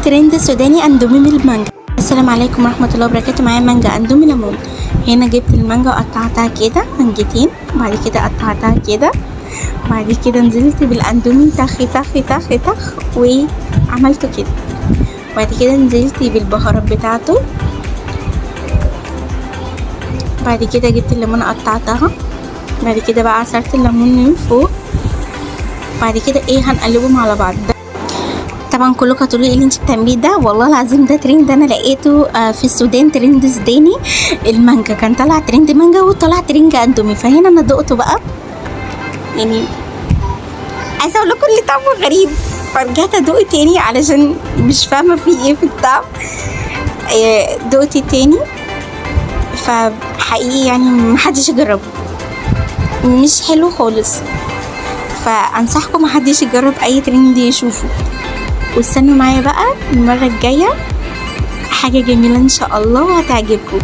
ترند سوداني اندومي بالمانجا. السلام عليكم ورحمة الله وبركاته. معايا مانجا اندومي ليمون. هنا جبت المانجا وقطعتها كده مانجتين، وبعد كده قطعتها كده، وبعد كده نزلت بالاندومي طخ طخ طخ طخ وعملته كده، وبعد كده نزلت بالبهارات بتاعته، بعد كده جبت الليمون قطعتها، بعد كده بقى عصرت الليمون من فوق، بعد كده هنقلبهم على بعض. طبعا كلكم هتقولوا ايه اللي انت بتعمليه ده؟ والله العظيم ده ترند انا لقيته في السودان، ترند سوداني. المانجا كان طلع ترند مانجا وطلع ترند اندومي، فهنا انا دقته بقى، يعني عايزه اقول لكم اللي طعمه غريب، فرجعت ادوق تاني علشان مش فاهمه في ايه في الطعم. دقت تاني، فحقيقي يعني محدش يجربه، مش حلو خالص، فانصحكم محدش يجرب اي ترند يشوفه، واستنوا معايا بقى المرة الجاية حاجة جميلة ان شاء الله وهتعجبكم.